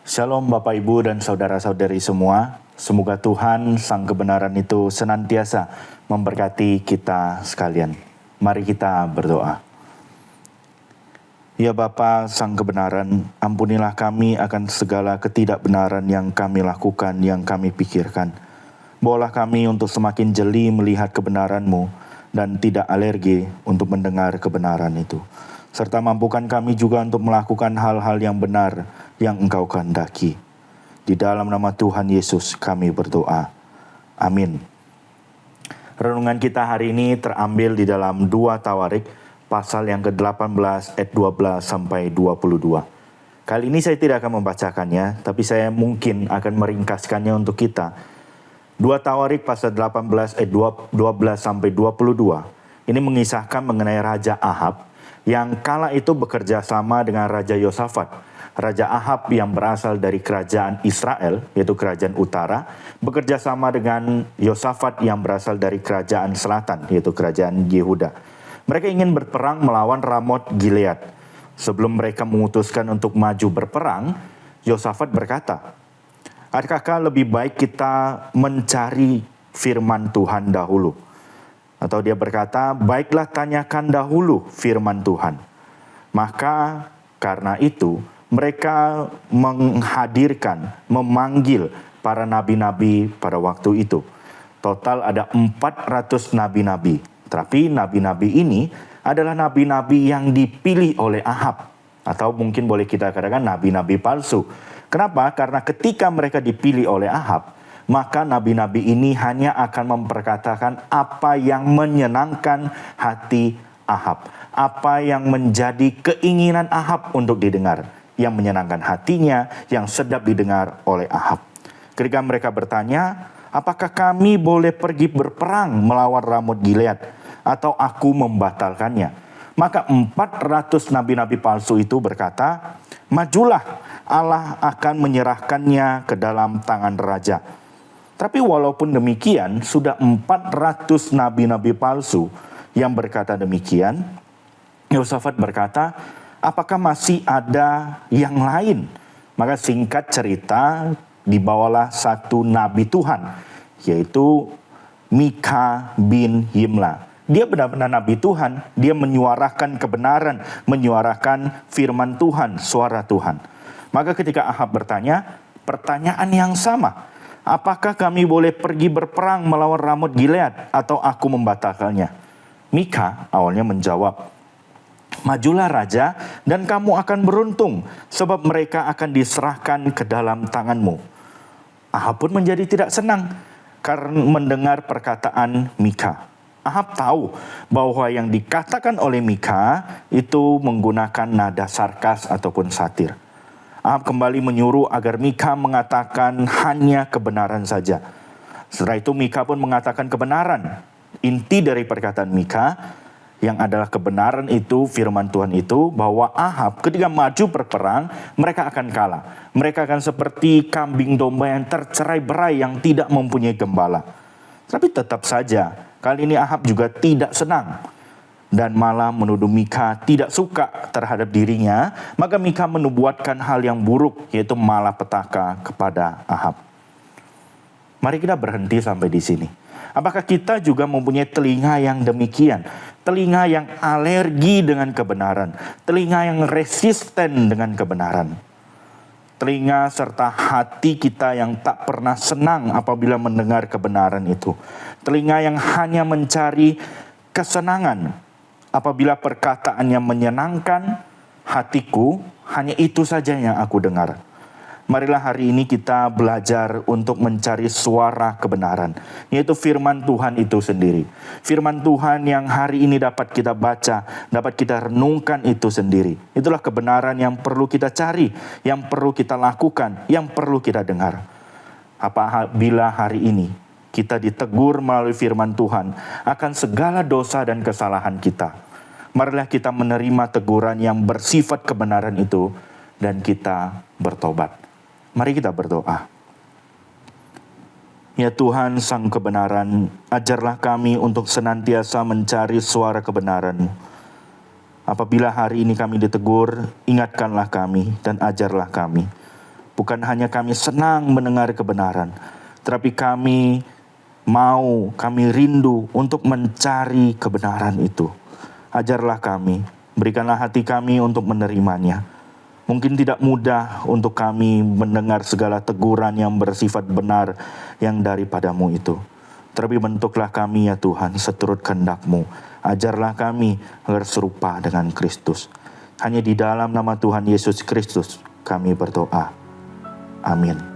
Shalom Bapak Ibu dan saudara-saudari semua. Semoga Tuhan Sang Kebenaran itu senantiasa memberkati kita sekalian. Mari kita berdoa. Ya Bapa Sang Kebenaran, ampunilah kami akan segala ketidakbenaran yang kami lakukan, yang kami pikirkan. Bawalah kami untuk semakin jeli melihat kebenaran-Mu dan tidak alergi untuk mendengar kebenaran itu. Serta mampukan kami juga untuk melakukan hal-hal yang benar yang Engkau kehendaki. Di dalam nama Tuhan Yesus kami berdoa. Amin. Renungan kita hari ini terambil di dalam 2 Tawarik pasal yang ke-18 ayat 12 sampai 22. Kali ini saya tidak akan membacakannya, tapi saya mungkin akan meringkaskannya untuk kita. 2 Tawarik pasal 18 ayat 12 sampai 22. Ini mengisahkan mengenai Raja Ahab yang kala itu bekerja sama dengan Raja Yosafat. Raja Ahab yang berasal dari kerajaan Israel, yaitu kerajaan utara, bekerja sama dengan Yosafat yang berasal dari kerajaan selatan, yaitu kerajaan Yehuda. Mereka ingin berperang melawan Ramot Gilead. Sebelum mereka memutuskan untuk maju berperang, Yosafat berkata, "Adakah lebih baik kita mencari firman Tuhan dahulu?" Atau dia berkata, "Baiklah tanyakan dahulu firman Tuhan." Maka karena itu mereka memanggil para nabi-nabi pada waktu itu. Total ada 400 nabi-nabi. Tapi nabi-nabi ini adalah nabi-nabi yang dipilih oleh Ahab. Atau mungkin boleh kita katakan nabi-nabi palsu. Kenapa? Karena ketika mereka dipilih oleh Ahab, maka nabi-nabi ini hanya akan memperkatakan apa yang menyenangkan hati Ahab. Apa yang menjadi keinginan Ahab untuk didengar. Yang menyenangkan hatinya, yang sedap didengar oleh Ahab. Ketika mereka bertanya, "Apakah kami boleh pergi berperang melawan Ramot Gilead? Atau aku membatalkannya?" Maka 400 nabi-nabi palsu itu berkata, "Majulah, Allah akan menyerahkannya ke dalam tangan raja." Tapi walaupun demikian, sudah 400 nabi-nabi palsu yang berkata demikian, Yosafat berkata, "Apakah masih ada yang lain?" Maka singkat cerita, dibawalah satu nabi Tuhan, yaitu Mika bin Yimla. Dia benar-benar nabi Tuhan, dia menyuarakan kebenaran, menyuarakan firman Tuhan, suara Tuhan. Maka ketika Ahab bertanya, pertanyaan yang sama, "Apakah kami boleh pergi berperang melawan Ramot Gilead atau aku membatalkannya?" Mika awalnya menjawab, "Majulah raja dan kamu akan beruntung sebab mereka akan diserahkan ke dalam tanganmu." Ahab pun menjadi tidak senang karena mendengar perkataan Mika. Ahab tahu bahwa yang dikatakan oleh Mika itu menggunakan nada sarkas ataupun satir. Ahab kembali menyuruh agar Mika mengatakan hanya kebenaran saja. Setelah itu Mika pun mengatakan kebenaran. Inti dari perkataan Mika yang adalah kebenaran itu, firman Tuhan itu, bahwa Ahab ketika maju berperang, mereka akan kalah. Mereka akan seperti kambing domba yang tercerai-berai yang tidak mempunyai gembala. Tapi tetap saja, kali ini Ahab juga tidak senang. Dan malah menuduh Mika tidak suka terhadap dirinya, maka Mika menubuatkan hal yang buruk, yaitu malapetaka kepada Ahab. Mari kita berhenti sampai di sini. Apakah kita juga mempunyai telinga yang demikian? Telinga yang alergi dengan kebenaran, telinga yang resisten dengan kebenaran. Telinga serta hati kita yang tak pernah senang apabila mendengar kebenaran itu. Telinga yang hanya mencari kesenangan. Apabila perkataannya menyenangkan hatiku, hanya itu saja yang aku dengar. Marilah hari ini kita belajar untuk mencari suara kebenaran, yaitu firman Tuhan itu sendiri. Firman Tuhan yang hari ini dapat kita baca, dapat kita renungkan itu sendiri. Itulah kebenaran yang perlu kita cari, yang perlu kita lakukan, yang perlu kita dengar. Apabila hari ini kita ditegur melalui firman Tuhan akan segala dosa dan kesalahan kita, marilah kita menerima teguran yang bersifat kebenaran itu dan kita bertobat. Mari kita berdoa. Ya Tuhan Sang Kebenaran, ajarlah kami untuk senantiasa mencari suara kebenaran-Mu. Apabila hari ini kami ditegur, ingatkanlah kami dan ajarlah kami. Bukan hanya kami senang mendengar kebenaran, tetapi kami rindu untuk mencari kebenaran itu. Ajarlah kami, berikanlah hati kami untuk menerimanya. Mungkin tidak mudah untuk kami mendengar segala teguran yang bersifat benar yang daripadamu itu. Tetapi bentuklah kami ya Tuhan seturut kehendak-Mu. Ajarlah kami agar serupa dengan Kristus. Hanya di dalam nama Tuhan Yesus Kristus kami berdoa. Amin.